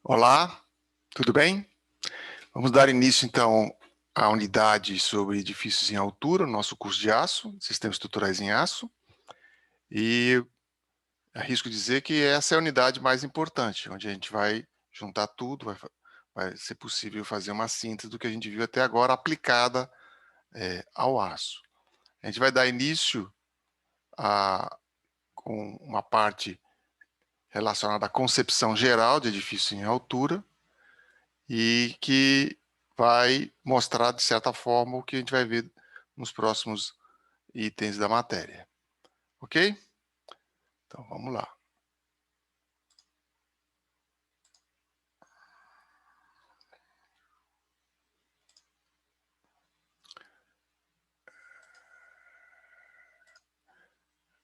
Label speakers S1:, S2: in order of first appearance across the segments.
S1: Olá, tudo bem? Vamos dar início, então, à unidade sobre edifícios em altura, no nosso curso de aço, sistemas estruturais em aço. E arrisco dizer que essa é a unidade mais importante, onde a gente vai juntar tudo, vai ser possível fazer uma síntese do que a gente viu até agora aplicada ao aço. A gente vai dar início com uma parte relacionada à concepção geral de edifícios em altura, e que vai mostrar, de certa forma, o que a gente vai ver nos próximos itens da matéria. Ok? Então, vamos lá.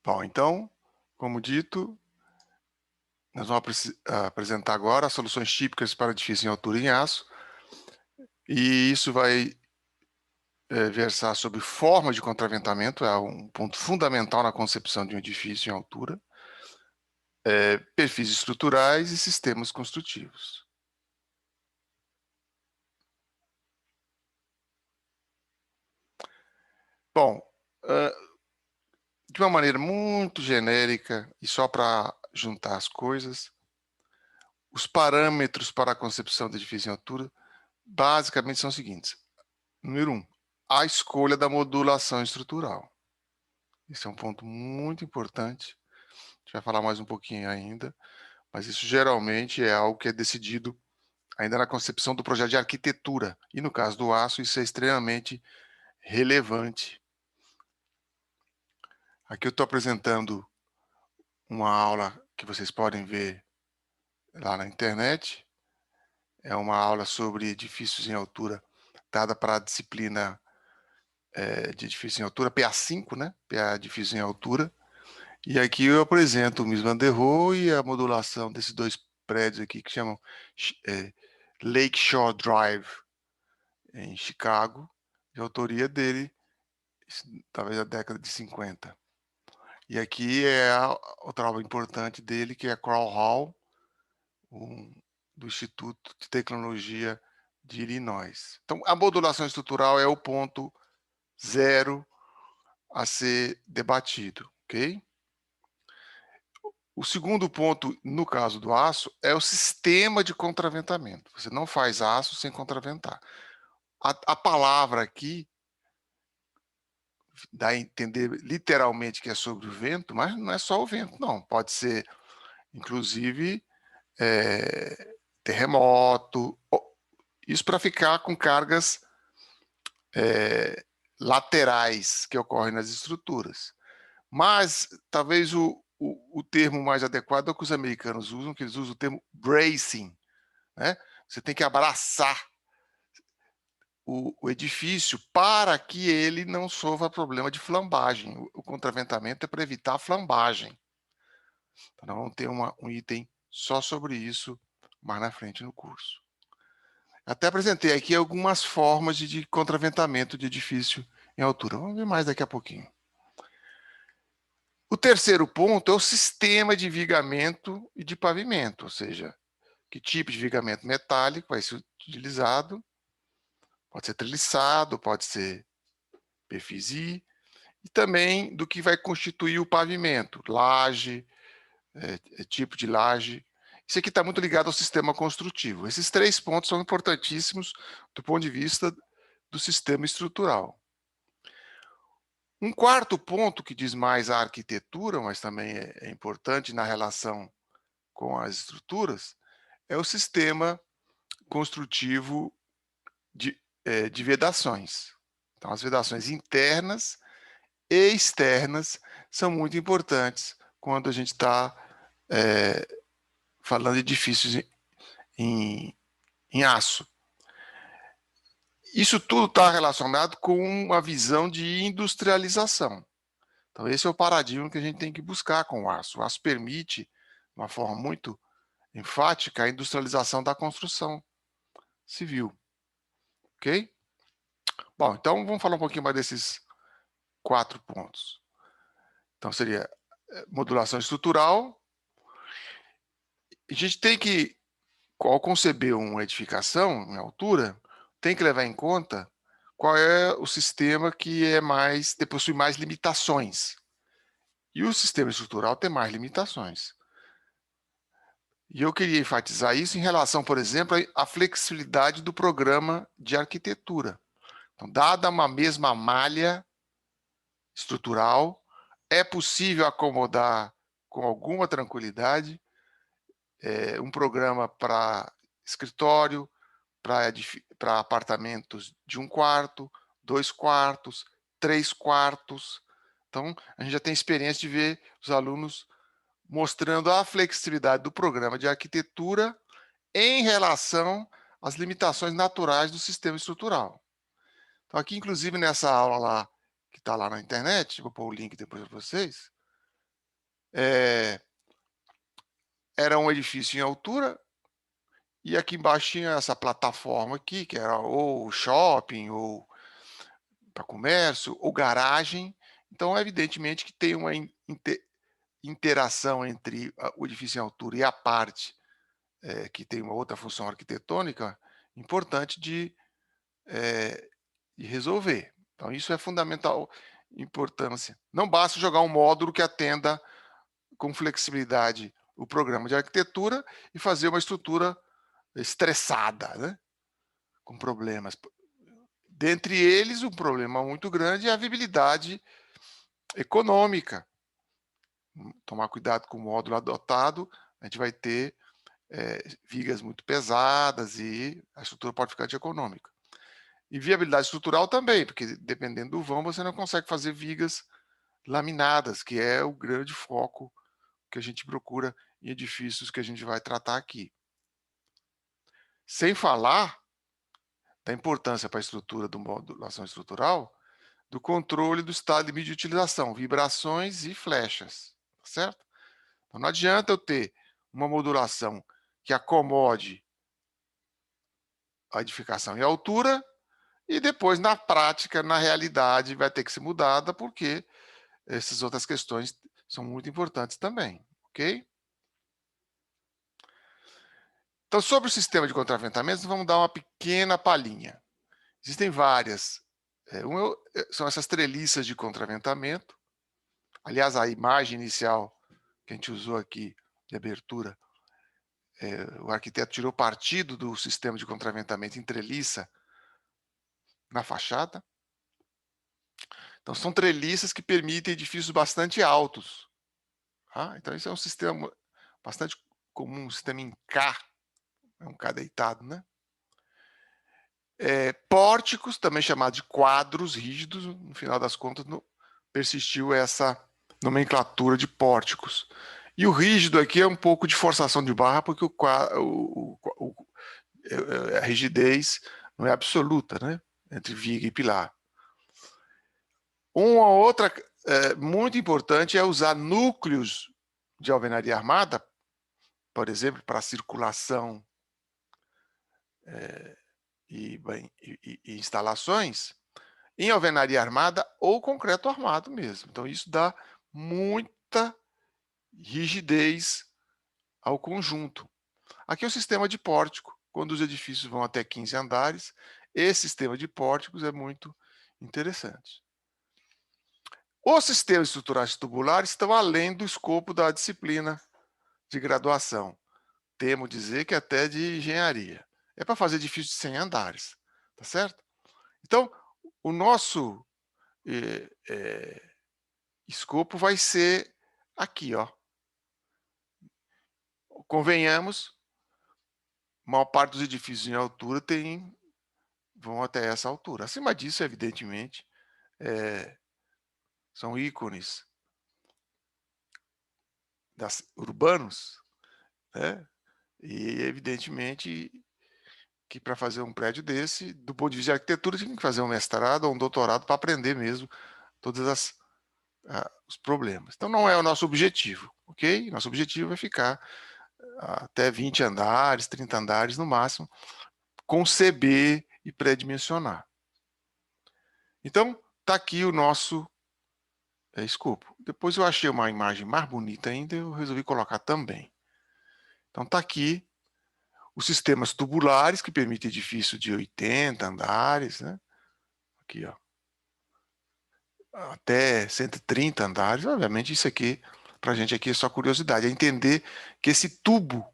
S1: Bom, então, como dito, nós vamos apresentar agora as soluções típicas para edifício em altura em aço, e isso vai versar sobre forma de contraventamento, é um ponto fundamental na concepção de um edifício em altura, perfis estruturais e sistemas construtivos. Bom, de uma maneira muito genérica e só para juntar as coisas, os parâmetros para a concepção de edifício em altura basicamente são os seguintes. Número 1, a escolha da modulação estrutural. Esse é um ponto muito importante. A gente vai falar mais um pouquinho ainda, mas isso geralmente é algo que é decidido ainda na concepção do projeto de arquitetura. E no caso do aço, isso é extremamente relevante. Aqui eu estou apresentando uma aula que vocês podem ver lá na internet. É uma aula sobre edifícios em altura, dada para a disciplina de edifícios em altura, PA5, né? PA Edifícios em Altura. E aqui eu apresento o Mies van der Rohe e a modulação desses dois prédios aqui que chamam Lakeshore Drive, em Chicago, de autoria dele, talvez da década de 50. E aqui é outra obra importante dele, que é a Crowe Hall, do Instituto de Tecnologia de Illinois. Então, a modulação estrutural é o ponto zero a ser debatido, ok? O segundo ponto, no caso do aço, é o sistema de contraventamento. Você não faz aço sem contraventar. A palavra aqui dá a entender literalmente que é sobre o vento, mas não é só o vento, não. Pode ser, inclusive, terremoto, isso para ficar com cargas laterais que ocorrem nas estruturas. Mas talvez o termo mais adequado é o que os americanos usam, que eles usam o termo bracing, né? Você tem que abraçar o edifício para que ele não sofra problema de flambagem. O contraventamento é para evitar a flambagem. Então, nós vamos ter um item só sobre isso mais na frente no curso. Até apresentei aqui algumas formas de contraventamento de edifício em altura. Vamos ver mais daqui a pouquinho. O terceiro ponto é o sistema de vigamento e de pavimento, ou seja, que tipo de vigamento metálico vai ser utilizado. Pode ser treliçado, pode ser PFSI, e também do que vai constituir o pavimento, laje, tipo de laje. Isso aqui está muito ligado ao sistema construtivo. Esses três pontos são importantíssimos do ponto de vista do sistema estrutural. Um quarto ponto que diz mais a arquitetura, mas também é importante na relação com as estruturas, é o sistema construtivo de vedações. Então, as vedações internas e externas são muito importantes quando a gente está falando de edifícios em aço. Isso tudo está relacionado com uma visão de industrialização. Então, esse é o paradigma que a gente tem que buscar com o aço. O aço permite, de uma forma muito enfática, a industrialização da construção civil. Ok? Bom, então vamos falar um pouquinho mais desses 4 pontos. Então, seria modulação estrutural. A gente tem que ao conceber uma edificação em altura, tem que levar em conta qual é o sistema que possui mais limitações. E o sistema estrutural tem mais limitações. E eu queria enfatizar isso em relação, por exemplo, à flexibilidade do programa de arquitetura. Então, dada uma mesma malha estrutural, é possível acomodar com alguma tranquilidade um programa para escritório, para apartamentos de 1 quarto, 2 quartos, 3 quartos. Então, a gente já tem experiência de ver os alunos mostrando a flexibilidade do programa de arquitetura em relação às limitações naturais do sistema estrutural. Então, aqui, inclusive, nessa aula lá, que está lá na internet, vou pôr o link depois para vocês, era um edifício em altura, e aqui embaixo tinha essa plataforma aqui, que era ou shopping, ou para comércio, ou garagem. Então, evidentemente que tem uma interação entre o edifício em altura e a parte que tem uma outra função arquitetônica importante de resolver. Então, isso é fundamental importância. Não basta jogar um módulo que atenda com flexibilidade o programa de arquitetura e fazer uma estrutura estressada, né? Com problemas. Dentre eles, um problema muito grande é a viabilidade econômica. Tomar cuidado com o módulo adotado, a gente vai ter vigas muito pesadas e a estrutura pode ficar antieconômica. E viabilidade estrutural também, porque dependendo do vão, você não consegue fazer vigas laminadas, que é o grande foco que a gente procura em edifícios que a gente vai tratar aqui. Sem falar da importância para a estrutura do modulação estrutural do controle do estado limite de utilização, vibrações e flechas, tá certo? Então, não adianta eu ter uma modulação que acomode a edificação em altura e depois, na prática, na realidade, vai ter que ser mudada porque essas outras questões são muito importantes também, ok? Então, sobre o sistema de contraventamentos, vamos dar uma pequena palhinha. Existem várias. São essas treliças de contraventamento. Aliás, a imagem inicial que a gente usou aqui de abertura, o arquiteto tirou partido do sistema de contraventamento em treliça na fachada. Então, são treliças que permitem edifícios bastante altos. Tá? Então, isso é um sistema bastante comum, um sistema em K, é um K deitado, né? Pórticos, também chamados de quadros rígidos, no final das contas, persistiu essa nomenclatura de pórticos. E o rígido aqui é um pouco de forçação de barra, porque a rigidez não é absoluta, né? Entre viga e pilar. Uma outra muito importante é usar núcleos de alvenaria armada, por exemplo, para circulação e instalações, em alvenaria armada ou concreto armado mesmo. Então, isso dá muita rigidez ao conjunto. Aqui é o sistema de pórtico. Quando os edifícios vão até 15 andares, esse sistema de pórticos é muito interessante. Os sistemas estruturais tubulares estão além do escopo da disciplina de graduação. Temo dizer que até de engenharia. É para fazer edifícios de 100 andares, tá certo? Então, o nosso escopo vai ser aqui, ó. Convenhamos, a maior parte dos edifícios em altura vão até essa altura. Acima disso, evidentemente, são ícones urbanos, né? E evidentemente que para fazer um prédio desse, do ponto de vista de arquitetura, tem que fazer um mestrado ou um doutorado para aprender mesmo todos os problemas. Então não é o nosso objetivo, ok? Nosso objetivo é ficar até 20 andares, 30 andares no máximo, conceber e pré-dimensionar. Então, está aqui o nosso escopo. Depois eu achei uma imagem mais bonita ainda, eu resolvi colocar também. Então, está aqui Os sistemas tubulares, que permitem edifício de 80 andares, né? Aqui, ó. Até 130 andares. Obviamente, isso aqui, para a gente aqui, é só curiosidade. É entender que esse tubo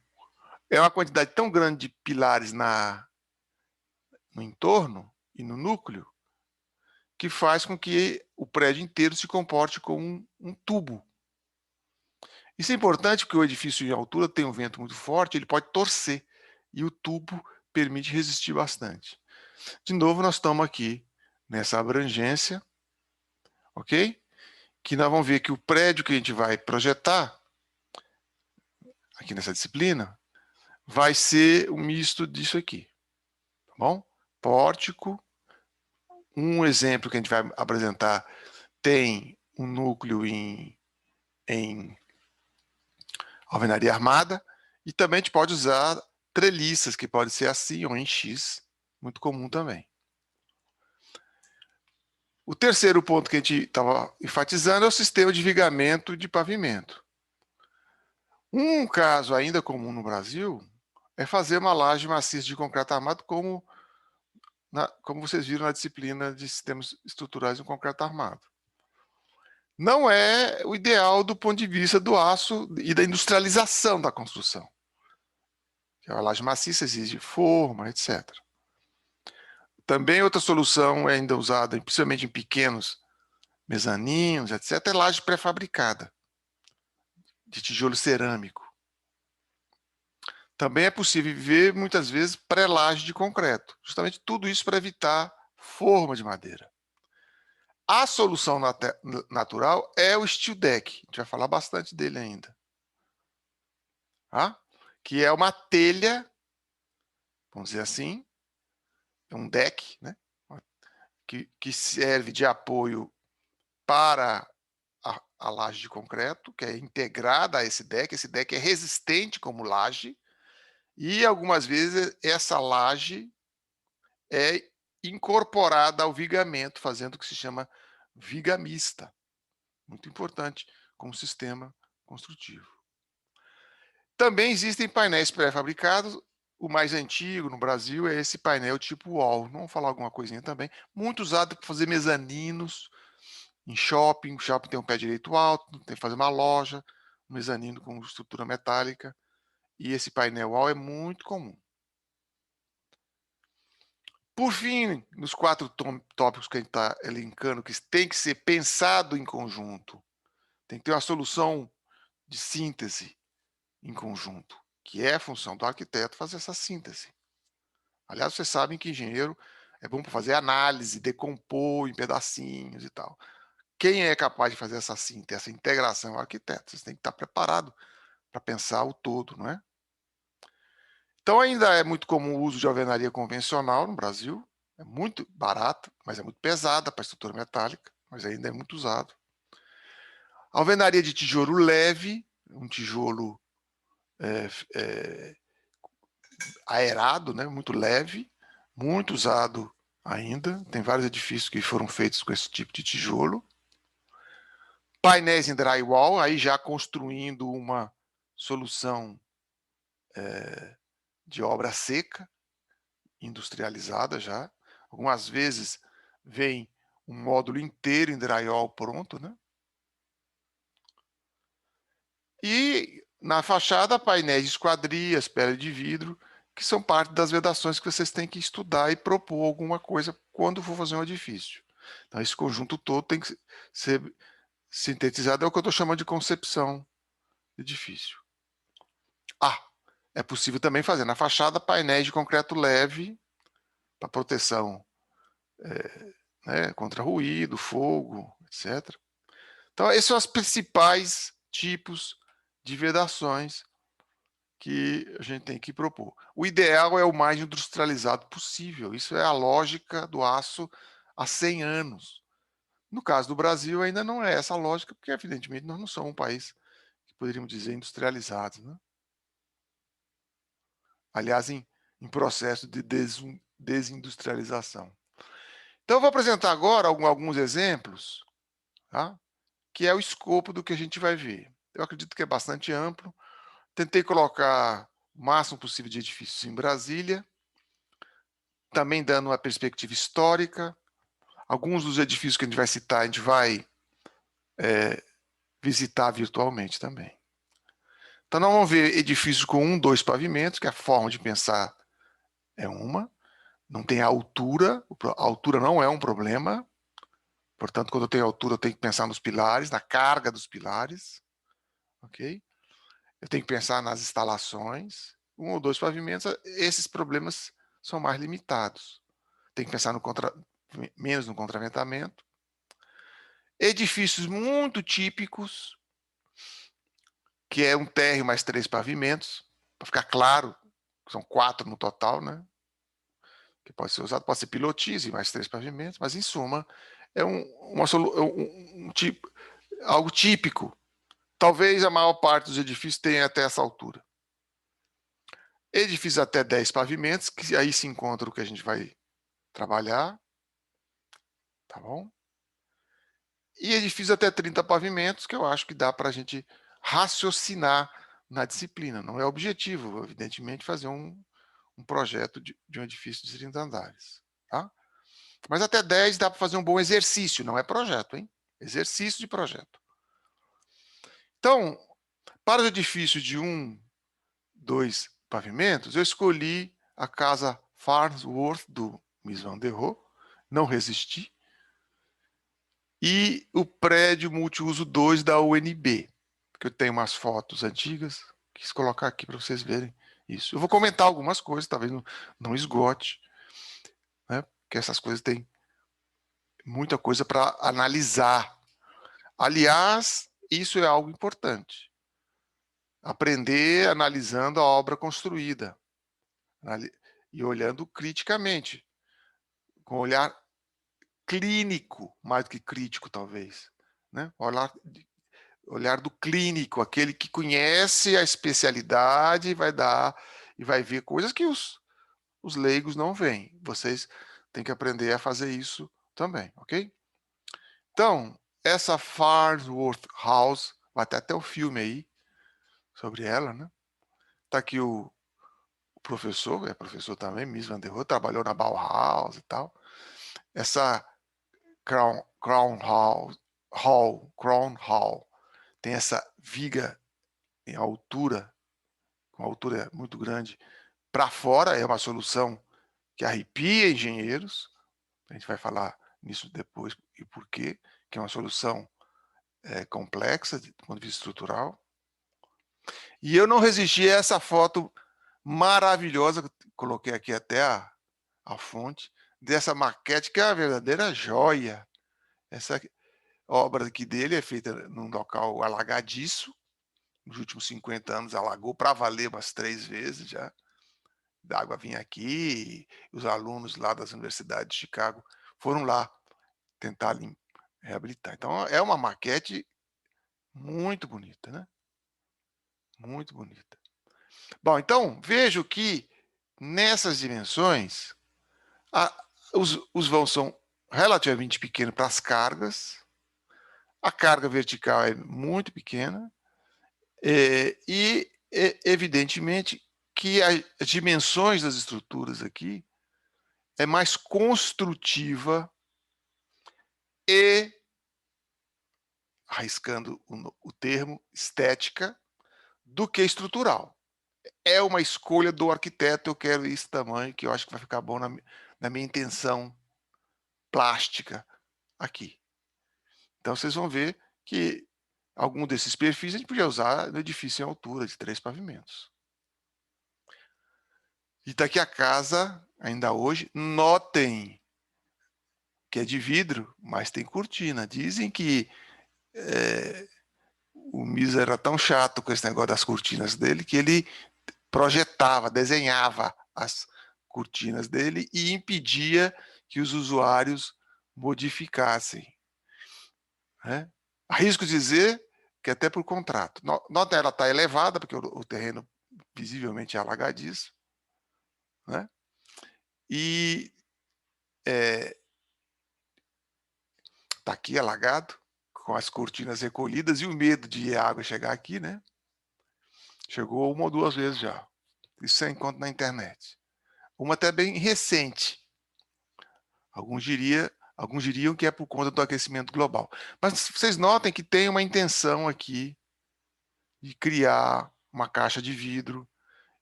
S1: é uma quantidade tão grande de pilares no entorno e no núcleo que faz com que o prédio inteiro se comporte como um tubo. Isso é importante porque o edifício em altura tem um vento muito forte, ele pode torcer, e o tubo permite resistir bastante. De novo, nós estamos aqui nessa abrangência, ok? Que nós vamos ver que o prédio que a gente vai projetar, aqui nessa disciplina, vai ser um misto disso aqui, tá bom? Pórtico, um exemplo que a gente vai apresentar tem um núcleo em alvenaria armada, e também a gente pode usar treliças, que pode ser assim ou em X, muito comum também. O terceiro ponto que a gente estava enfatizando é o sistema de vigamento de pavimento. Um caso ainda comum no Brasil é fazer uma laje maciça de concreto armado, como vocês viram na disciplina de sistemas estruturais em concreto armado. Não é o ideal do ponto de vista do aço e da industrialização da construção. A laje maciça exige forma, etc. Também outra solução ainda usada, principalmente em pequenos mezaninos, etc., é laje pré-fabricada, de tijolo cerâmico. Também é possível ver, muitas vezes, pré-laje de concreto. Justamente tudo isso para evitar forma de madeira. A solução natural é o steel deck. A gente vai falar bastante dele ainda. Tá? Que é uma telha, vamos dizer assim, é um deck, né? que serve de apoio para a laje de concreto, que é integrada a esse deck. Esse deck é resistente como laje, e algumas vezes essa laje é incorporada ao vigamento, fazendo o que se chama vigamista. Muito importante como sistema construtivo. Também existem painéis pré-fabricados. O mais antigo no Brasil é esse painel tipo wall. Vamos falar alguma coisinha também. Muito usado para fazer mezaninos em shopping. O shopping tem um pé direito alto, tem que fazer uma loja, um mezanino com estrutura metálica. E esse painel wall é muito comum. Por fim, nos 4 tópicos que a gente está elencando, que tem que ser pensado em conjunto, tem que ter uma solução de síntese em conjunto, que é a função do arquiteto fazer essa síntese. Aliás, vocês sabem que engenheiro é bom para fazer análise, decompor em pedacinhos e tal. Quem é capaz de fazer essa síntese, essa integração é o arquiteto. Vocês têm que estar preparado para pensar o todo, não é? Então, ainda é muito comum o uso de alvenaria convencional no Brasil. É muito barata, mas é muito pesada para a estrutura metálica, mas ainda é muito usado. Alvenaria de tijolo leve, um tijolo aerado, né, muito leve, muito usado ainda. Tem vários edifícios que foram feitos com esse tipo de tijolo. Painéis em drywall, aí já construindo uma solução de obra seca, industrializada já. Algumas vezes vem um módulo inteiro em drywall pronto, né? E na fachada, painéis de esquadrias, pele de vidro, que são parte das vedações que vocês têm que estudar e propor alguma coisa quando for fazer um edifício. Então, esse conjunto todo tem que ser sintetizado, é o que eu estou chamando de concepção de edifício. É possível também fazer na fachada painéis de concreto leve para proteção né, contra ruído, fogo, etc. Então, esses são os principais tipos de vedações que a gente tem que propor. O ideal é o mais industrializado possível. Isso é a lógica do aço há 100 anos. No caso do Brasil, ainda não é essa a lógica, porque, evidentemente, nós não somos um país que poderíamos dizer industrializado, né? Aliás, em processo de desindustrialização. Então, eu vou apresentar agora alguns exemplos, tá? Que é o escopo do que a gente vai ver. Eu acredito que é bastante amplo. Tentei colocar o máximo possível de edifícios em Brasília, também dando uma perspectiva histórica. Alguns dos edifícios que a gente vai citar, a gente vai visitar virtualmente também. Então, nós vamos ver edifícios com 1, 2 pavimentos, que a forma de pensar é uma. Não tem altura, a altura não é um problema. Portanto, quando eu tenho altura, eu tenho que pensar nos pilares, na carga dos pilares. Ok? Eu tenho que pensar nas instalações. 1 ou 2 pavimentos, esses problemas são mais limitados. Tem que pensar menos no contraventamento. Edifícios muito típicos, que é um térreo mais 3 pavimentos, para ficar claro, são 4 no total, né? Que pode ser usado, pode ser pilotis e mais 3 pavimentos, mas em suma, é tipo, algo típico. Talvez a maior parte dos edifícios tenha até essa altura. Edifícios até 10 pavimentos, que aí se encontra o que a gente vai trabalhar, tá bom? E edifícios até 30 pavimentos, que eu acho que dá para a gente raciocinar na disciplina. Não é objetivo, evidentemente, fazer um projeto de um edifício de 30 andares. Tá? Mas até 10 dá para fazer um bom exercício, não é projeto, hein? Exercício de projeto. Então, para os edifícios de 1, 2 pavimentos, eu escolhi a casa Farnsworth, do Mies van der Rohe, não resisti, e o prédio multiuso 2 da UNB, porque eu tenho umas fotos antigas, quis colocar aqui para vocês verem isso. Eu vou comentar algumas coisas, talvez não esgote, né? Porque essas coisas têm muita coisa para analisar. Aliás, isso é algo importante. Aprender analisando a obra construída e olhando criticamente, com olhar clínico, mais do que crítico, talvez. Né? Olhar do clínico, aquele que conhece a especialidade e vai ver coisas que os leigos não veem. Vocês têm que aprender a fazer isso também, ok? Então, essa Farnsworth House, vai ter até o filme aí sobre ela, né? Tá aqui o professor, é professor também, Mies van der Rohe, trabalhou na Bauhaus e tal. Essa Crown Hall, tem essa viga em altura, com altura muito grande, para fora, é uma solução que arrepia engenheiros, a gente vai falar nisso depois e por quê, que é uma solução complexa do ponto de vista estrutural. E eu não resisti a essa foto maravilhosa, coloquei aqui até a fonte, dessa maquete, que é uma verdadeira joia. Essa obra aqui dele é feita num local alagadiço, nos últimos 50 anos alagou para valer umas 3 vezes já. A água vinha aqui, e os alunos lá das universidades de Chicago foram lá tentar reabilitar. Então, é uma maquete muito bonita, né? Muito bonita. Bom, então, vejo que nessas dimensões, os vãos são relativamente pequenos para as cargas, a carga vertical é muito pequena, e, evidentemente, que as dimensões das estruturas aqui é mais construtiva e, arriscando o termo, estética, do que estrutural. É uma escolha do arquiteto, eu quero esse tamanho, que eu acho que vai ficar bom na minha intenção plástica aqui. Então, vocês vão ver que algum desses perfis a gente podia usar no edifício em altura, de 3 pavimentos. E está aqui a casa, ainda hoje. Notem que é de vidro, mas tem cortina. Dizem que o Misa era tão chato com esse negócio das cortinas dele que ele projetava, desenhava as cortinas dele e impedia que os usuários modificassem. Né? Arrisco dizer que até por contrato. Nota, ela está elevada, porque o terreno visivelmente é alagadiço. Né? E está aqui alagado, com as cortinas recolhidas e o medo de água chegar aqui, né? Chegou 1 ou 2 vezes já. Isso você encontra na internet. Uma até bem recente. Alguns diriam que é por conta do aquecimento global. Mas vocês notem que tem uma intenção aqui de criar uma caixa de vidro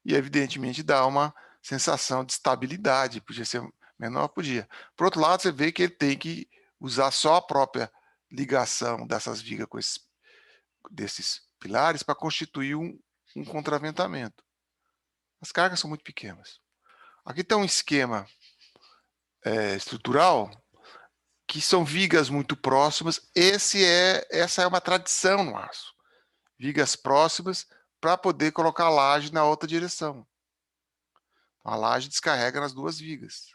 S1: e, evidentemente, dar uma sensação de estabilidade. Podia ser menor? Podia. Por outro lado, você vê que ele tem que usar só a própria ligação dessas vigas com desses pilares para constituir um contraventamento. As cargas são muito pequenas. Aqui tem um esquema estrutural que são vigas muito próximas. Essa é uma tradição no aço. Vigas próximas para poder colocar a laje na outra direção. A laje descarrega nas duas vigas.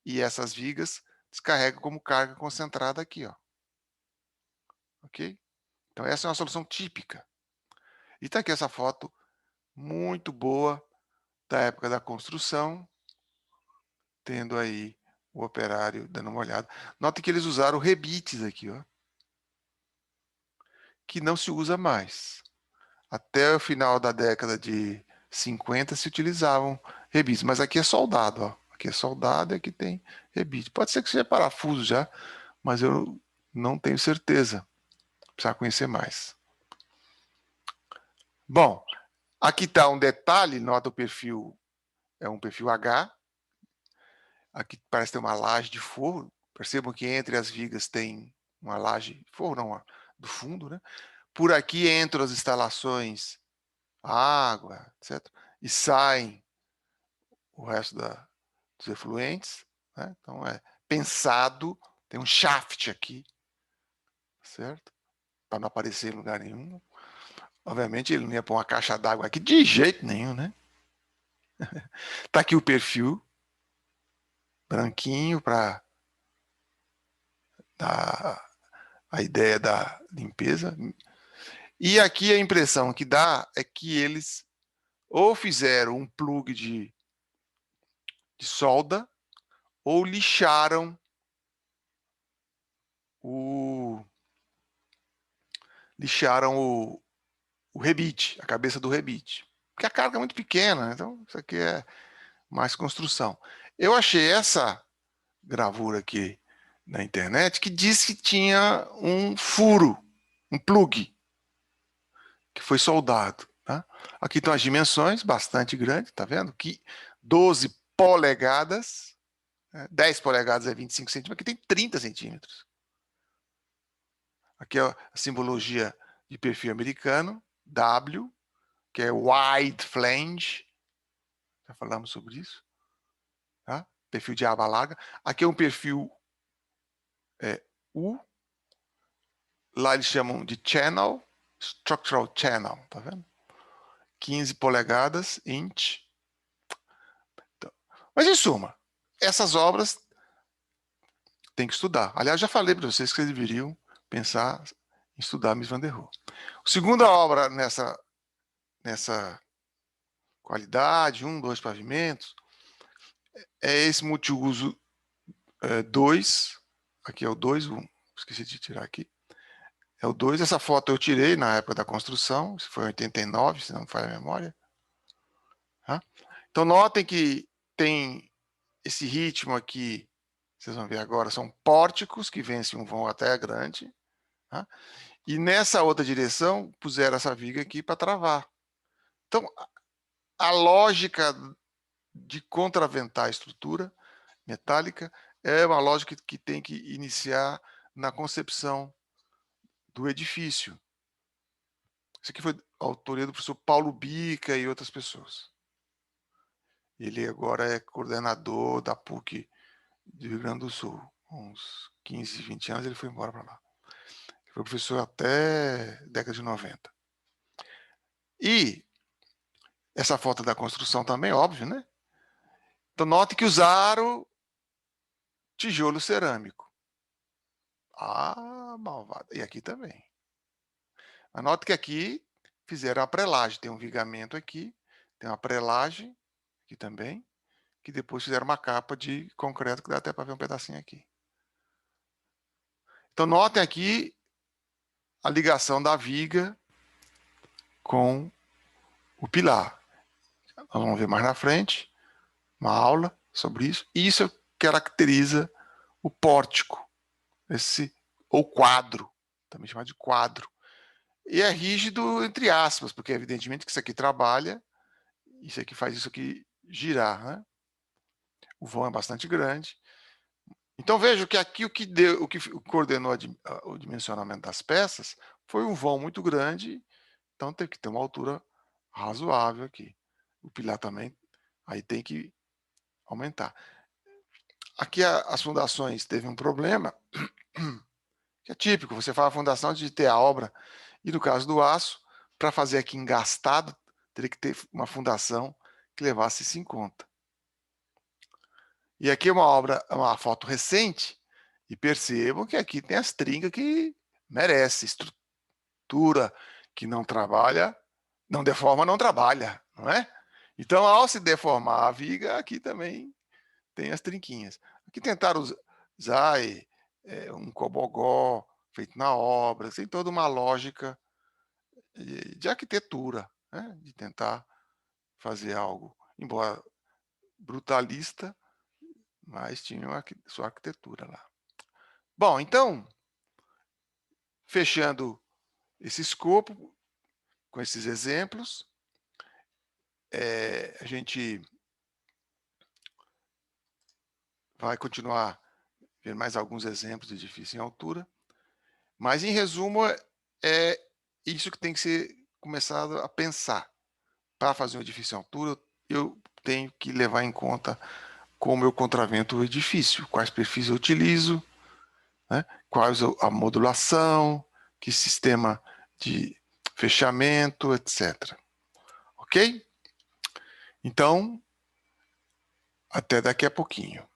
S1: E essas vigas descarregam como carga concentrada aqui, ó. Ok? Então essa é uma solução típica. E está aqui essa foto muito boa da época da construção, tendo aí o operário dando uma olhada. Note que eles usaram rebites aqui, ó, que não se usa mais. Até o final da década de 50 se utilizavam rebites, mas aqui é soldado, ó. Aqui é soldado e aqui tem rebite. Pode ser que seja parafuso já, mas eu não tenho certeza. Precisa conhecer mais. Bom, aqui está um detalhe, nota o perfil, é um perfil H. Aqui parece ter uma laje de forro. Percebam que entre as vigas tem uma laje de forro, não, do fundo, né? Por aqui entram as instalações, água, etc. E saem o resto dos efluentes, né? Então é pensado, tem um shaft aqui, certo? Para não aparecer em lugar nenhum. Obviamente ele não ia pôr uma caixa d'água aqui de jeito nenhum, né? Tá aqui o perfil branquinho para dar a ideia da limpeza. E aqui a impressão que dá é que eles ou fizeram um plug de solda ou lixaram o o rebite, a cabeça do rebite. Porque a carga é muito pequena, né? Então isso aqui é mais construção. Eu achei essa gravura aqui na internet que diz que tinha um furo, um plug, que foi soldado. Tá? Aqui estão as dimensões, bastante grande, tá vendo? Que 12 polegadas, 10 polegadas é 25 centímetros, aqui tem 30 centímetros. Aqui é a simbologia de perfil americano, W, que é wide flange, já falamos sobre isso, tá? Perfil de aba larga. Aqui é um perfil U, lá eles chamam de channel, structural channel, tá vendo? 15 polegadas, inch. Então, mas em suma, essas obras tem que estudar. Aliás, já falei para vocês que vocês deveriam pensar em estudar Mies van der Rohe. A segunda obra nessa qualidade, 1, 2 pavimentos, é esse multiuso 2, aqui é o 2, esqueci de tirar aqui, é o 2, essa foto eu tirei na época da construção, isso foi em 89, se não me falha a memória. Tá? Então notem que tem esse ritmo aqui, vocês vão ver agora, são pórticos que vencem um vão até grande, tá? E nessa outra direção puseram essa viga aqui para travar. Então a lógica de contraventar a estrutura metálica é uma lógica que tem que iniciar na concepção do edifício. Isso aqui foi a autoria do professor Paulo Bica e outras pessoas. Ele agora é coordenador da PUC do Rio Grande do Sul. Há uns 15, 20 anos ele foi embora para lá. Ele foi professor até década de 90. E essa foto da construção também, óbvio, né? Então note que usaram tijolo cerâmico. Ah, malvado. E aqui também. Anote que aqui fizeram a prelagem. Tem um vigamento aqui, tem uma prelagem aqui também, que depois fizeram uma capa de concreto que dá até para ver um pedacinho aqui. Então notem aqui a ligação da viga com o pilar. Nós vamos ver mais na frente uma aula sobre isso. E isso caracteriza o pórtico, ou quadro, também chamado de quadro. E é rígido entre aspas, porque evidentemente que isso aqui trabalha, isso aqui faz isso aqui girar, né? O vão é bastante grande. Então veja que aqui o que coordenou o dimensionamento das peças foi um vão muito grande, então tem que ter uma altura razoável aqui. O pilar também aí tem que aumentar. Aqui as fundações teve um problema, que é típico, você faz a fundação de ter a obra, e no caso do aço, para fazer aqui engastado, teria que ter uma fundação que levasse isso em conta. E aqui é uma foto recente, e percebam que aqui tem as trincas que merece, estrutura que não trabalha, não deforma, não trabalha, não é? Então, ao se deformar a viga, aqui também tem as trinquinhas. Aqui tentaram usar um cobogó feito na obra, tem toda uma lógica de arquitetura, né? De tentar fazer algo, embora brutalista, mas tinha sua arquitetura lá. Bom, então, fechando esse escopo, com esses exemplos, a gente vai continuar vendo mais alguns exemplos de edifício em altura, mas, em resumo, é isso que tem que ser começado a pensar. Para fazer um edifício em altura, eu tenho que levar em conta como eu contravento o edifício, quais perfis eu utilizo, né? Quais a modulação, que sistema de fechamento, etc. Ok? Então, até daqui a pouquinho.